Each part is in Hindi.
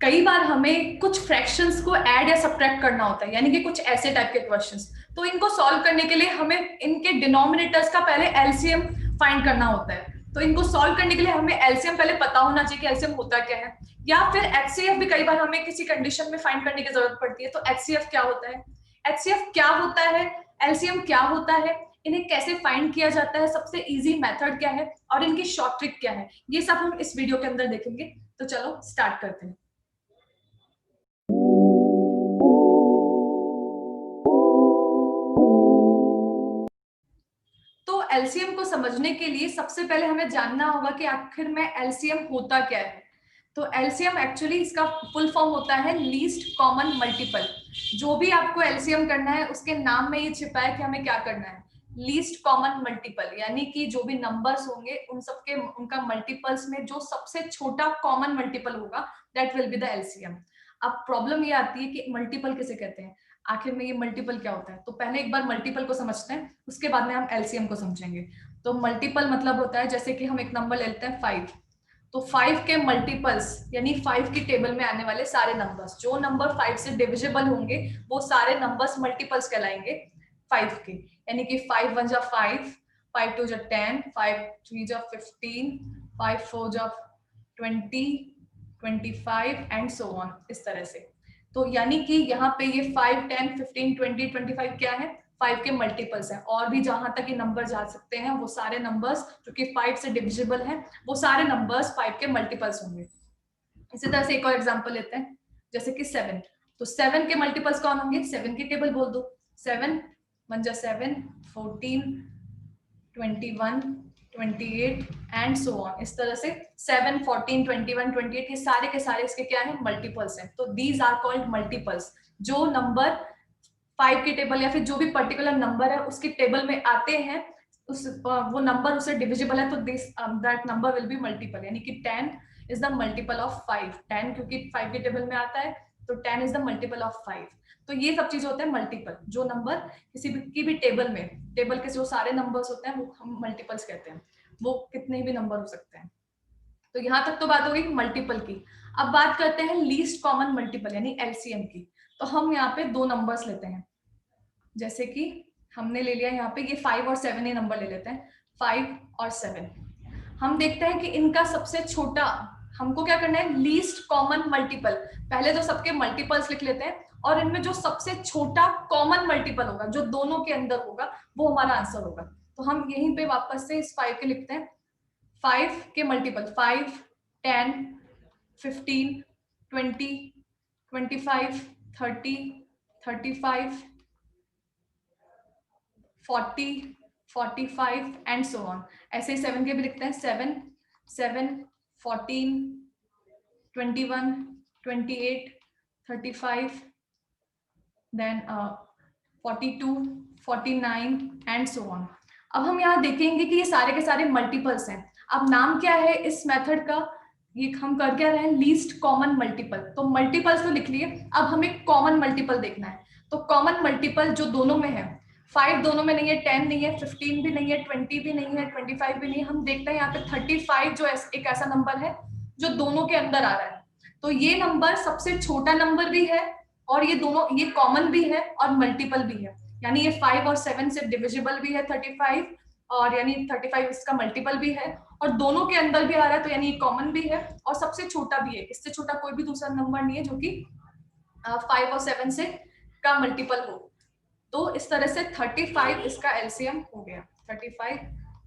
कई बार हमें कुछ फ्रैक्शंस को ऐड या सब्ट्रैक्ट करना होता है, यानी कि कुछ ऐसे टाइप के क्वेश्चंस। तो इनको सॉल्व करने के लिए हमें इनके डिनोमिनेटर्स का पहले एलसीएम फाइंड करना होता है। तो इनको सॉल्व करने के लिए हमें एलसीएम पहले पता होना चाहिए कि एलसीएम होता क्या है, या फिर एचसीएफ भी कई बार हमें किसी कंडीशन में फाइंड करने की जरूरत पड़ती है। तो एचसीएफ क्या होता है, एचसीएफ क्या होता है, एलसीएम क्या होता है, इन्हें कैसे फाइंड किया जाता है, सबसे इजी मेथड क्या है और इनकी शॉर्ट ट्रिक क्या है, ये सब हम इस वीडियो के अंदर देखेंगे। तो चलो स्टार्ट करते हैं। तो एलसीएम को समझने के लिए सबसे पहले हमें जानना होगा कि आखिर में एलसीएम होता क्या है। तो एलसीएम एक्चुअली इसका फुल फॉर्म होता है लीस्ट कॉमन मल्टीपल। जो भी आपको एलसीएम करना है उसके नाम में ये छिपा है कि हमें क्या करना है, लीस्ट कॉमन मल्टीपल, यानी कि जो भी नंबर्स होंगे उन सबके उनका मल्टीपल्स में जो सबसे छोटा कॉमन मल्टीपल होगा that will be the LCM. अब प्रॉब्लम ये आती है कि मल्टीपल किसे कहते हैं, आखिर में ये मल्टीपल क्या होता है। तो पहले एक बार मल्टीपल को समझते हैं, उसके बाद में हम एलसीएम को समझेंगे। तो मल्टीपल मतलब होता है, जैसे कि हम एक नंबर ले लेते हैं 5, तो 5 के मल्टीपल्स यानी 5 की टेबल में आने वाले सारे नंबर्स, जो नंबर 5 से डिविजिबल होंगे वो सारे नंबर्स मल्टीपल्स कहलाएंगे 5 के। यानी कि 5 1 जा 5, 5 2 जा 10, 5 3 जा 15, 5 4 जा 20, 25 एंड सो ऑन, इस तरह से। तो यानी कि यहाँ पे ये 5 10 15 20 25 क्या है, 5 के मल्टीपल्स हैं। और भी जहां तक ये नंबर जा सकते हैं वो सारे नंबर्स जो कि 5 से डिविजिबल हैं वो सारे नंबर्स 5 के मल्टीपल्स होंगे। इसी तरह से एक और एग्जांपल लेते हैं, जैसे कि 7। तो 7 के मल्टीपल्स कौन होंगे, 7 की टेबल बोल दो। 7 1 जा 7, 14 21 28 एंड सो ऑन, इस तरह से 7 14 21 28 ये सारे के सारे इसके क्या है, मल्टीपल्स हैं। तो दीज आर कॉल्ड मल्टीपल्स। जो नंबर 5 की टेबल या फिर जो भी पर्टिकुलर नंबर है उसकी टेबल में आते हैं, उस वो नंबर उसे डिविजिबल है, तो this that number will be multiple. यानी कि 10 इज द मल्टीपल ऑफ 5। 10 क्योंकि 5 की टेबल में आता है, तो 10 इज द मल्टीपल ऑफ 5। तो ये सब चीज होते हैं मल्टीपल। जो नंबर किसी भी की भी टेबल में, टेबल के जो सारे नंबर्स होते हैं वो हम मल्टीपल्स कहते हैं। वो कितने भी नंबर हो सकते हैं। तो यहाँ तक तो बात हो गई मल्टीपल की। अब बात करते हैं लीस्ट कॉमन मल्टीपल यानी एलसीएम की। तो हम यहाँ पे दो नंबर्स लेते हैं, जैसे कि हमने ले लिया यहाँ पे ये 5 और 7 ये नंबर ले लेते हैं, 5 और 7। हम देखते हैं कि इनका सबसे छोटा, हमको क्या करना है, लीस्ट कॉमन मल्टीपल। पहले तो सबके मल्टीपल्स लिख लेते हैं और इनमें जो सबसे छोटा कॉमन मल्टीपल होगा जो दोनों के अंदर होगा वो हमारा आंसर होगा। तो हम यहीं पे वापस से इस 5 के लिखते हैं। 5 के मल्टीपल 5 10 15 20 25 30 35 40 45 एंड सो ऑन। ऐसे ही 7 के भी लिखते हैं, 7 7 14 21 28 35 देन 42 49 एंड सो ऑन। अब हम यहाँ देखेंगे कि ये सारे के सारे मल्टीपल्स हैं। अब नाम क्या है इस मेथड का, ये हम कर क्या रहे हैं, लीस्ट कॉमन मल्टीपल। तो मल्टीपल्स तो लिख लिए, अब हमें कॉमन मल्टीपल देखना है। तो कॉमन मल्टीपल जो दोनों में है, 5 दोनों में नहीं है, 10 नहीं है, 15 भी नहीं है, 20 भी नहीं है, 25 भी नहीं है। हम देखते हैं यहाँ पे 35 जो एक ऐसा नंबर है जो दोनों के अंदर आ रहा है। तो ये नंबर सबसे छोटा नंबर भी है और ये दोनों, ये कॉमन भी है और मल्टीपल भी है। यानी ये 5 और 7 से डिविजिबल भी है 35, और यानी 35 इसका मल्टीपल भी है और दोनों के अंदर भी आ रहा है, तो यानी ये कॉमन भी है और सबसे छोटा भी है। इससे छोटा कोई भी दूसरा नंबर नहीं है जो कि 5 और 7 से का मल्टीपल हो। तो इस तरह से 35 इसका एलसीएम हो गया। 35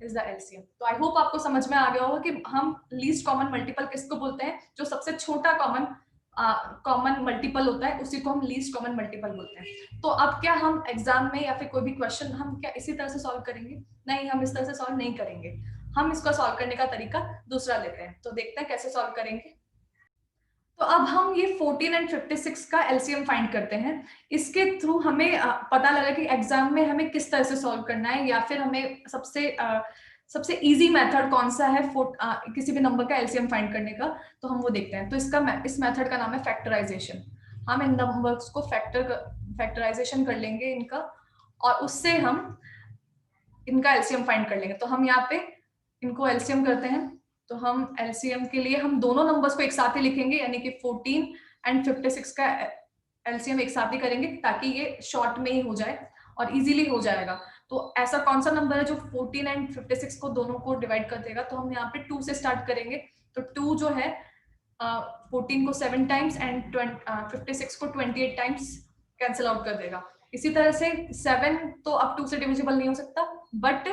इज द एलसीएम। तो आई होप आपको समझ में आ गया होगा कि हम लीस्ट कॉमन मल्टीपल किसको बोलते हैं, जो सबसे छोटा कॉमन मल्टीपल होता है उसी को हम लीस्ट कॉमन मल्टीपल बोलते हैं। तो अब क्या हम एग्जाम में या फिर कोई भी क्वेश्चन हम क्या इसी तरह से सॉल्व करेंगे, नहीं, हम इस तरह से सॉल्व नहीं करेंगे। हम इसको सॉल्व करने का तरीका दूसरा लेते हैं। तो देखते हैं कैसे सॉल्व करेंगे। तो अब हम ये 14 एंड 56 का एलसीएम फाइंड करते हैं। इसके थ्रू हमें पता लगा कि एग्जाम में हमें किस तरह से सॉल्व करना है, या फिर हमें सबसे इजी मेथड कौन सा है किसी भी नंबर का एलसीएम फाइंड करने का, तो हम वो देखते हैं। तो इस मेथड का नाम है फैक्टराइजेशन। हम इन नंबर्स को फैक्टराइजेशन कर लेंगे इनका, और उससे हम इनका एलसीएम फाइंड कर लेंगे। तो हम यहाँ पे इनको एलसीएम करते हैं। तो हम एलसीएम के लिए हम दोनों नंबर्स को एक साथ ही लिखेंगे, यानी कि 14 एंड 56 का एलसीएम एक साथ ही करेंगे ताकि ये शॉर्ट में ही हो जाए और इजीली हो जाएगा। तो ऐसा कौन सा नंबर है जो 14 एंड 56 को दोनों को डिवाइड कर देगा? तो हम यहाँ पे 2 से स्टार्ट करेंगे। तो 2 जो है 14 को 7 टाइम्स एंड 56 को 28 टाइम्स कैंसिल आउट कर देगा। इसी तरह से 7 तो अब 2 से डिविजिबल नहीं हो सकता, बट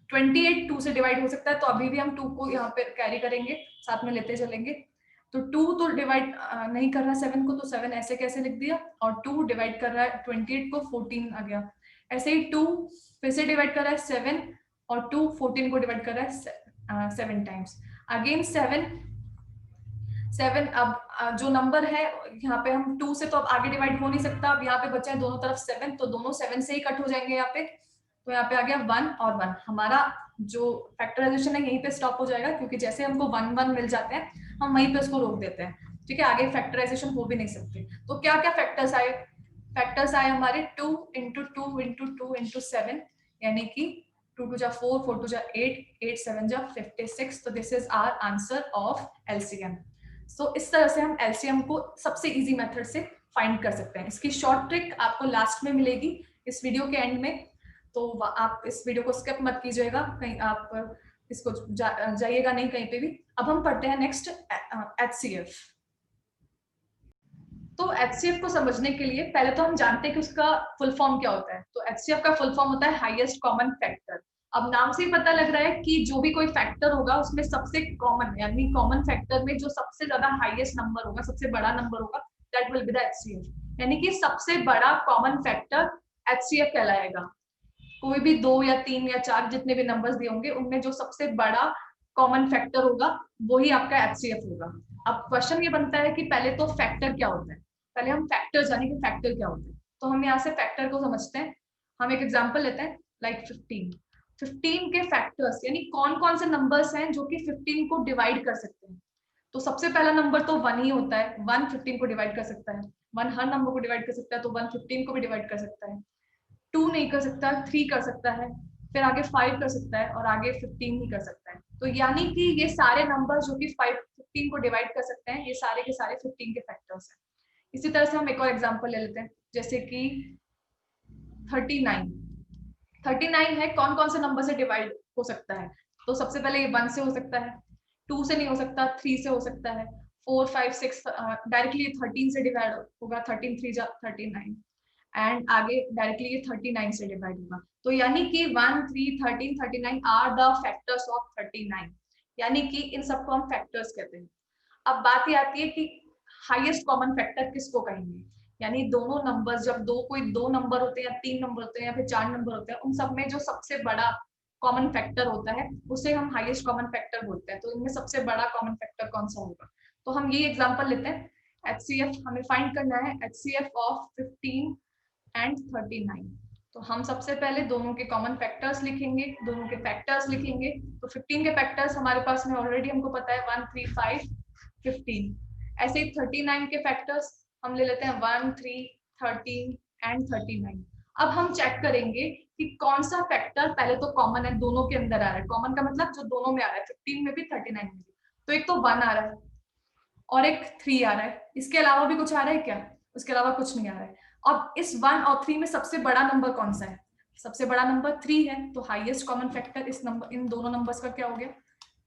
28 2 से डिवाइड हो सकता है। तो अभी भी हम 2 को यहाँ पे कैरी करेंगे, साथ में लेते चलेंगे। तो 2 तो डिवाइड नहीं कर रहा 7 को, तो 7 ऐसे कैसे लिख दिया, और 2 डिवाइड कर रहा है 28 को, 14 आ गया। ऐसे ही 2 फिर से डिवाइड कर रहा है 7, और 2 14 को डिवाइड कर रहा है 7 टाइम्स। अगेन 7 अब जो नंबर है यहाँ पे हम 2 से तो अब आगे डिवाइड हो नहीं सकता। अब यहाँ पे बचे हैं दोनों तरफ 7, तो दोनों 7 से ही कट हो जाएंगे यहाँ पे। तो यहाँ पे आ गया 1 और 1। हमारा जो फैक्टराइजेशन है यहीं पे स्टॉप हो जाएगा, क्योंकि जैसे हमको 1 1 मिल जाते हैं हम वहीं पे उसको रोक देते हैं। ठीक है, आगे फैक्टराइजेशन हो भी नहीं सकती। तो क्या क्या फैक्टर्स आए? फैक्टर्स आए हमारे 2 इंटू 2 इंटू 2 इंटू 7, यानी कि 2 2 जा 4, 4 2 जा 8, 8 7 जा 56। तो this is our answer of LCM. So इस तरह से हम एलसीएम को सबसे इजी मेथड से फाइंड कर सकते हैं। इसकी शॉर्ट ट्रिक आपको लास्ट में मिलेगी इस वीडियो के एंड में, तो आप इस वीडियो को स्किप मत कीजिएगा, कहीं आप इसको जाइएगा नहीं कहीं पे भी। अब हम पढ़ते हैं नेक्स्ट एचसीएफ। तो एचसीएफ को समझने के लिए पहले तो हम जानते हैं कि उसका फुल फॉर्म क्या होता है। तो एचसीएफ का फुल फॉर्म होता है हाईएस्ट कॉमन फैक्टर। अब नाम से ही पता लग रहा है कि जो भी कोई फैक्टर होगा उसमें सबसे कॉमन, यानी कॉमन फैक्टर में जो सबसे ज्यादा हाईएस्ट नंबर होगा, सबसे बड़ा नंबर होगा, that will be the HCF. यानी कि सबसे बड़ा कॉमन फैक्टर एचसीएफ कहलाएगा। कोई भी 2 या 3 या 4 जितने भी नंबर्स दिए होंगे उनमें जो सबसे बड़ा कॉमन फैक्टर होगा वही आपका एचसीएफ होगा। अब क्वेश्चन ये बनता है कि पहले तो फैक्टर क्या होता है, पहले हम फैक्टर जाने कि फैक्टर क्या होता है। तो हम यहाँ से फैक्टर को समझते हैं। हम एक एग्जांपल लेते हैं, लाइक 15 के फैक्टर्स, यानी कौन कौन से नंबर्स हैं जो कि 15 को डिवाइड कर सकते हैं। तो सबसे पहला नंबर तो 1 ही होता है। 1 15 को डिवाइड कर सकता है, 1 हर नंबर को डिवाइड कर सकता है, तो 1 15 को भी डिवाइड कर सकता है। 2 नहीं कर सकता, 3 कर सकता है, फिर आगे 5 कर सकता है, और आगे 15 ही कर सकता है। तो यानी कि ये सारे नंबर जो कि 15 को डिवाइड कर सकते हैं, ये सारे के सारे 15 के फैक्टर्स हैं। इसी तरह से हम एक और एग्जांपल ले लेते हैं, जैसे कि 39। 39 है, कौन कौन से नंबर से डिवाइड हो सकता है? तो सबसे पहले ये 1 से हो सकता है, 2 से नहीं हो सकता, 3 से हो सकता है, 4 5 6 डायरेक्टली 13 से डिवाइड होगा, 13 3 जा 39, एंड आगे डायरेक्टली ये 39 से डिवाइड होगा। तो यानी कि 1 3 13 39 आर द फैक्टर्स ऑफ 39, यानी कि इन सबको हम फैक्टर्स कहते हैं। अब बात ये आती है कि हाईएस्ट कॉमन फैक्टर किसको कहेंगे, यानी दोनों नंबर्स, जब कोई दो नंबर होते हैं या 3 नंबर होते हैं या फिर 4 नंबर होते हैं, उन सब में जो सबसे बड़ा कॉमन फैक्टर होता है उसे हम हाईएस्ट कॉमन फैक्टर बोलते हैं। तो इनमें सबसे बड़ा कॉमन फैक्टर कौन सा होगा? तो हम ये एग्जांपल लेते हैं, एचसीएफ हमें फाइंड करना है, एचसीएफ ऑफ 15 एंड 39। तो हम सबसे पहले दोनों के कॉमन फैक्टर्स लिखेंगे, दोनों के फैक्टर्स लिखेंगे। तो 15 के फैक्टर्स हमारे पास में ऑलरेडी हमको पता है, 1 3 5 15। ऐसे ही 39 के फैक्टर्स हम ले लेते हैं, 1 3 13 एंड 39। अब हम चेक करेंगे कि कौन सा फैक्टर पहले तो कॉमन है, दोनों के अंदर आ रहा है। कॉमन का मतलब जो दोनों में आ रहा है, 15 में भी 39 में भी। तो एक तो 1 आ रहा है और एक 3 आ रहा है, इसके अलावा भी कुछ आ रहा है क्या? उसके अलावा कुछ नहीं आ रहा है। अब इस 1 और 3 में सबसे बड़ा नंबर कौन सा है? सबसे बड़ा नंबर 3 है। तो हाईएस्ट कॉमन फैक्टर इस नंबर, इन दोनों नंबर्स का क्या हो गया?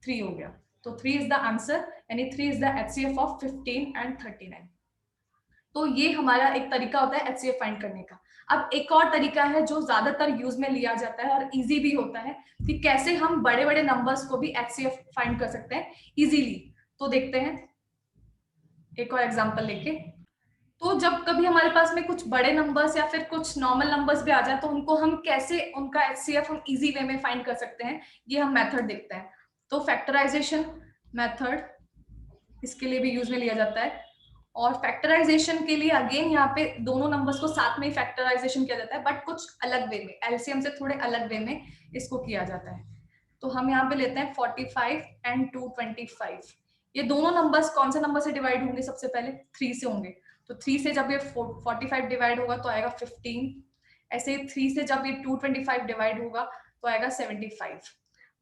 3 हो गया। तो 3 इज द आंसर, यानी 3 is the HCF of 15 and 39। तो ये हमारा एक तरीका होता है एचसीएफ फाइंड करने का। अब एक और तरीका है जो ज्यादातर यूज में लिया जाता है और इजी भी होता है, कि कैसे हम बड़े बड़े नंबर्स को भी एचसीएफ फाइंड कर सकते हैं इजीली। तो देखते हैं एक और एग्जांपल लेके। तो जब कभी हमारे पास में कुछ बड़े नंबर्स या फिर कुछ नॉर्मल नंबर्स भी आ जाए, तो उनको हम कैसे, उनका एचसीएफ हम इजी वे में फाइंड कर सकते हैं, ये हम मेथड देखते हैं। तो फैक्टराइजेशन मेथड इसके लिए भी यूज में लिया जाता है। और फैक्टराइजेशन के लिए अगेन यहाँ पे दोनों नंबर्स को साथ में ही फैक्टराइजेशन किया जाता है, बट कुछ अलग वे में, एलसीएम से थोड़े अलग वे में इसको किया जाता है। तो हम यहाँ पे लेते हैं 45 एंड 225। ये दोनों नंबर्स कौन से नंबर से डिवाइड होंगे? सबसे पहले 3 से होंगे। तो 3 से जब ये 45 डिवाइड होगा तो आएगा 15। ऐसे ही 3 से जब ये 225 डिवाइड होगा तो आएगा 75।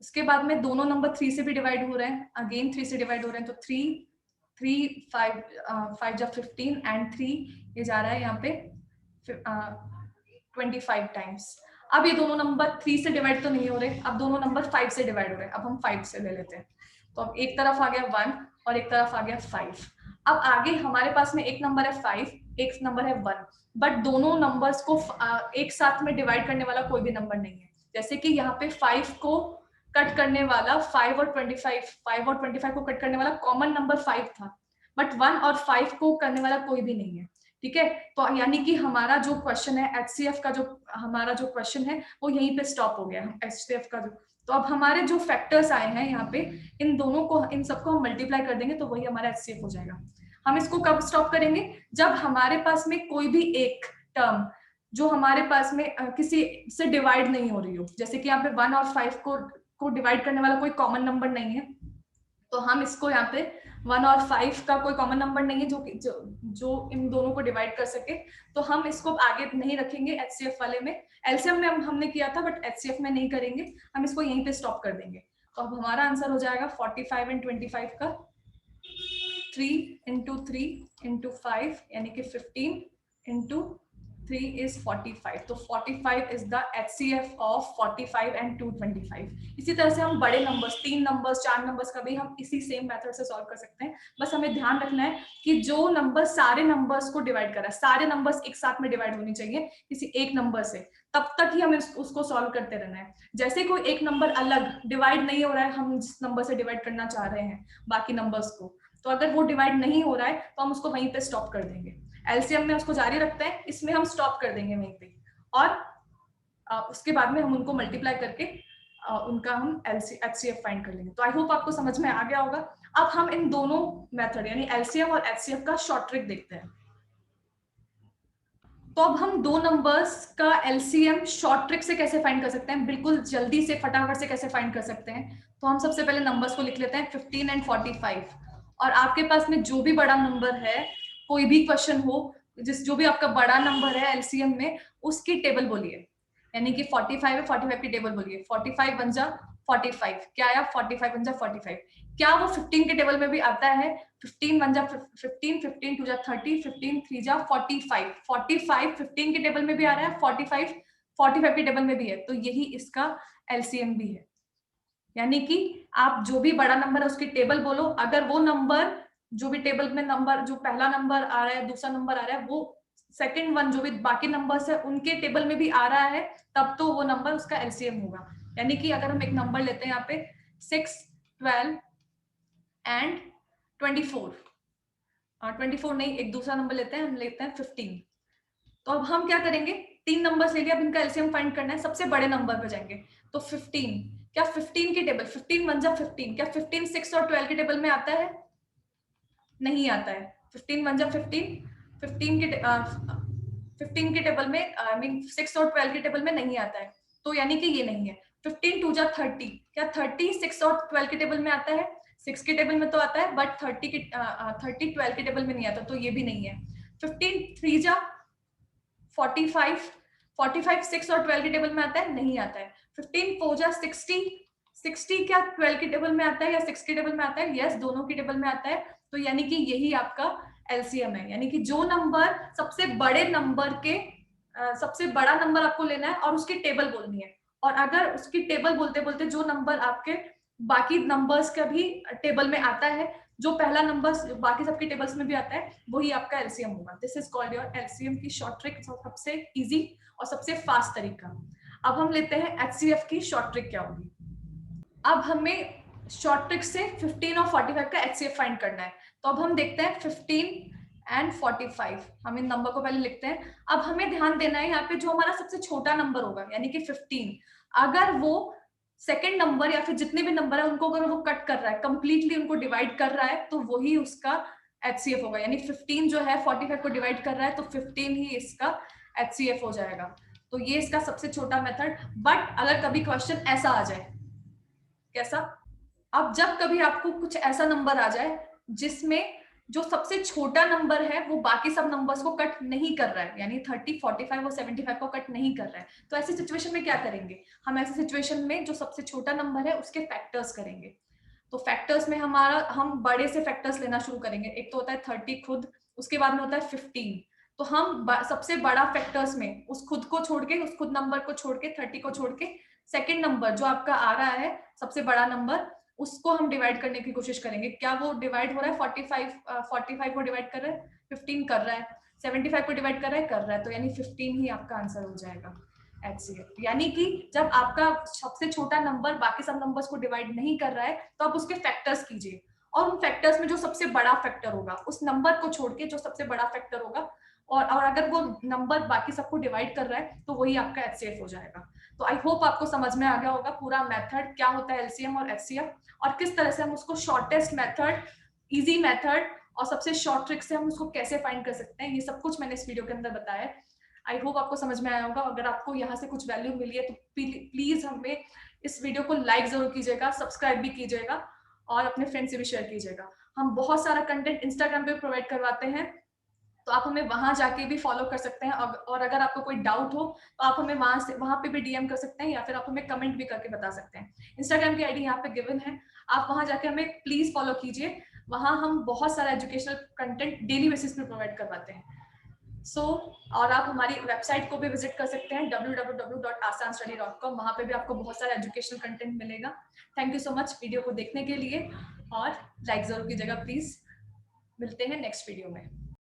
उसके बाद में दोनों नंबर 3 से भी डिवाइड हो रहे हैं, अगेन 3 से डिवाइड हो रहे हैं, तो 3 3 5 5 जा 15 एंड 3 ये जा रहा है यहाँ पे 25 टाइम्स। अब ये दोनों नंबर 3 से डिवाइड तो नहीं हो रहे, अब दोनों नंबर 5 से डिवाइड हो रहे हैं। अब हम 5 से ले लेते हैं, तो अब एक तरफ आ गया 1 और एक तरफ आ गया 5। अब आगे हमारे पास में एक नंबर है 5, एक नंबर है 1, बट दोनों नंबर्स को एक साथ में डिवाइड करने वाला कोई भी नंबर नहीं है। जैसे कि यहाँ पे 5 को कट करने वाला 5 और 25 को कट करने वाला कॉमन नंबर 5 था, बट 1 और 5 को करने वाला कोई भी नहीं है। ठीक है, तो यानी कि हमारा जो क्वेश्चन है एचसीएफ का, जो हमारा जो क्वेश्चन है वो यहीं पे स्टॉप हो गया एचसीएफ का। तो अब हमारे जो फैक्टर्स आए हैं यहाँ पे, इन दोनों को, इन सबको हम मल्टीप्लाई कर देंगे तो वही हमारा एचसीएफ हो जाएगा। हम इसको कब स्टॉप करेंगे? जब हमारे पास में कोई भी एक टर्म जो हमारे पास में किसी से डिवाइड नहीं हो रही हो, जैसे कि यहाँ पे 1 और 5 को डिवाइड करने वाला कोई कॉमन नंबर नहीं है, तो हम इसको यहाँ पे 1 और 5 का कोई कॉमन नंबर नहीं है जो इन दोनों को डिवाइड कर सके, तो हम इसको आगे नहीं रखेंगे एचसीएफ वाले में। एलसीएम में हमने किया था बट एचसीएफ में नहीं करेंगे, हम इसको यहीं पे स्टॉप कर देंगे। तो अब हमारा आंसर हो जाएगा 45 एंड 25 का 3 into 3 into 5 यानी कि 15 into 3 is 45। तो 45 is the HCF of 45 and 225। इसी तरह से हम बड़े नंबर्स, 3 नंबर्स, 4 नंबर्स का भी हम इसी सेम मेथड से सॉल्व कर सकते हैं। बस हमें ध्यान रखना है कि जो नंबर सारे नंबर्स को डिवाइड कर रहा है, सारे नंबर्स एक साथ में डिवाइड होनी चाहिए किसी एक नंबर से, तब तक ही हमें उसको सॉल्व करते रहना है। जैसे कोई एक नंबर अलग डिवाइड नहीं हो रहा है, हम जिस नंबर से डिवाइड करना चाह रहे हैं बाकी नंबर्स को, तो अगर वो डिवाइड नहीं हो रहा है तो हम उसको वहीं पे स्टॉप कर देंगे। एलसीएम में उसको जारी रखते हैं, इसमें हम स्टॉप कर देंगे वहीं पे, और उसके बाद में हम उनको मल्टीप्लाई करके उनका हम एचसीएफ फाइंड कर लेंगे। तो आई होप आपको समझ में आ गया होगा। अब हम इन दोनों मेथड यानी एलसीएम और एचसीएफ का शॉर्ट ट्रिक देखते हैं। तो अब हम दो नंबर्स का एलसीएम शॉर्ट ट्रिक से कैसे फाइंड कर सकते हैं, बिल्कुल जल्दी से फटाफट से कैसे फाइंड कर सकते हैं। तो हम सबसे पहले नंबर्स को लिख लेते हैं 15 एंड 45, और आपके पास में जो भी बड़ा नंबर है, कोई भी क्वेश्चन हो, जो भी आपका बड़ा नंबर है एलसीएम में, उसकी टेबल बोलिए। यानी कि 45 है, 45 की टेबल बोलिए। 45 बन जा 45, क्या आया? 45 बन जा 45। क्या वो 15 के टेबल में भी आता है? 15 बन जा 15, 15 2 जा 30, 15 3 जा 45, 45 15 के टेबल में भी आ रहा है, 45 45 के टेबल में भी है, तो यही इसका एलसीएम भी है। यानी कि आप जो भी बड़ा नंबर है उसकी टेबल बोलो, अगर वो नंबर, जो भी टेबल में नंबर, जो पहला नंबर आ रहा है, दूसरा नंबर आ रहा है, वो सेकंड वन जो भी बाकी नंबर्स है उनके टेबल में भी आ रहा है, तब तो वो नंबर उसका एलसीएम होगा। यानी कि अगर हम एक नंबर लेते हैं यहाँ पे 6, 12 एंड 24, 24 नहीं, एक दूसरा नंबर लेते हैं, हम लेते हैं 15। तो अब हम क्या करेंगे, 3 नंबर्स ले लिया, अब इनका एलसीएम फाइंड करना है, सबसे बड़े नंबर पे जाएंगे। तो 15, क्या 15 की टेबल, 15 1 जा 15, क्या 15 6 और 12 की टेबल में आता है? नहीं आता है। 15 1 जा 15, 15 के टेबल में, आई मीन 6 और 12 के टेबल में नहीं आता है, तो यानी कि ये नहीं है। 15 2 जा 30, क्या 30 6 और 12 के टेबल में आता है? 6 के टेबल में तो आता है, बट 30 12 के टेबल में नहीं आता, तो ये भी नहीं है। 15 3 जा 45, 45 6 और 12 के टेबल में आता है? नहीं आता है। 15 4 जा 60, 60 क्या 12 के टेबल में आता है या 6 के टेबल में आता है? यस, दोनों की टेबल में आता है, तो यानी कि यही आपका एलसीएम है। यानी कि जो नंबर सबसे बड़े नंबर के, सबसे बड़ा नंबर आपको लेना है और उसकी टेबल बोलनी है, और अगर उसकी टेबल बोलते बोलते जो नंबर आपके बाकी नंबर्स का भी टेबल में आता है, जो पहला नंबर बाकी सबके टेबल्स में भी आता है, वही आपका एलसीएम होगा। This is called your LCM की शॉर्ट ट्रिक, सबसे इजी और सबसे फास्ट तरीका। अब हम लेते हैं एचसीएफ की शॉर्ट ट्रिक क्या होगी। अब हमें शॉर्ट ट्रिक से 15 और 45 का एचसीएफ फाइंड करना है। तो अब हम देखते हैं 15 एंड 45, हम इन नंबर को पहले लिखते हैं। अब हमें ध्यान देना है यहाँ पे जो हमारा सबसे छोटा नंबर होगा, यानी कि 15, अगर वो सेकेंड नंबर या फिर जितने भी नंबर है उनको अगर वो कट कर रहा है, कंप्लीटली उनको डिवाइड कर रहा है, तो वही उसका एचसीएफ होगा। यानी 15 जो है 45 को डिवाइड कर रहा है, तो 15 ही इसका एचसीएफ हो जाएगा। तो ये इसका सबसे छोटा मेथड। बट अगर कभी क्वेश्चन ऐसा आ जाए, कैसा? अब जब कभी आपको कुछ ऐसा नंबर आ जाए जिसमें जो सबसे छोटा नंबर है वो बाकी सब नंबर्स को कट नहीं कर रहा है, यानी 30 45 और 75 को कट नहीं कर रहा है, तो ऐसी सिचुएशन में क्या करेंगे? हम ऐसी सिचुएशन में जो सबसे छोटा नंबर है उसके फैक्टर्स करेंगे। तो फैक्टर्स में हम बड़े से फैक्टर्स लेना शुरू करेंगे। एक तो होता है 30 खुद, उसके बाद में होता है 15। तो हम सबसे बड़ा फैक्टर्स में उस खुद को छोड़ के, उस खुद नंबर को छोड़ के, 30 को छोड़ के, सेकेंड नंबर जो आपका आ रहा है सबसे बड़ा नंबर, उसको हम डिवाइड करने की कोशिश करेंगे। क्या वो डिवाइड हो रहा है? 45 को डिवाइड कर रहा है, 15 कर रहा है, 75 को डिवाइड कर रहा है, तो यानी 15 ही आपका आंसर हो जाएगा HCF। यानी कि जब आपका सबसे छोटा नंबर बाकी सब नंबर्स को डिवाइड नहीं कर रहा है, तो आप उसके फैक्टर्स कीजिए, और उन फैक्टर्स में जो सबसे बड़ा फैक्टर होगा, उस नंबर को छोड़ के जो सबसे बड़ा फैक्टर होगा, और अगर वो नंबर बाकी सबको डिवाइड कर रहा है, तो वही आपका HCF हो जाएगा। तो आई होप आपको समझ में आ गया होगा पूरा मेथड, क्या होता है LCM और HCF, और किस तरह से हम उसको शॉर्टेस्ट मेथड, इजी मेथड और सबसे शॉर्ट ट्रिक से हम उसको कैसे फाइंड कर सकते हैं। ये सब कुछ मैंने इस वीडियो के अंदर बताया है। आई होप आपको समझ में आया होगा। अगर आपको यहाँ से कुछ वैल्यू मिली है तो प्लीज हमें इस वीडियो को लाइक जरूर कीजिएगा, सब्सक्राइब भी कीजिएगा, और अपने फ्रेंड से भी शेयर कीजिएगा। हम बहुत सारा कंटेंट इंस्टाग्राम पे प्रोवाइड करवाते हैं, तो आप हमें वहां जाके भी फॉलो कर सकते हैं। और अगर आपको कोई डाउट हो तो आप हमें वहां पे भी DM कर सकते हैं, या फिर आप हमें कमेंट भी करके बता सकते हैं। इंस्टाग्राम की ID यहाँ पे गिवन है, आप वहां जाके हमें प्लीज फॉलो कीजिए। वहां हम बहुत सारा एजुकेशनल कंटेंट डेली बेसिस पे प्रोवाइड करवाते हैं। और आप हमारी वेबसाइट को भी विजिट कर सकते हैं www.asanstudy.com। वहां पे भी आपको बहुत सारा एजुकेशनल कंटेंट मिलेगा। Thank you so much video को देखने के लिए, और लाइक जरूर कीजिएगा प्लीज। मिलते हैं नेक्स्ट वीडियो में।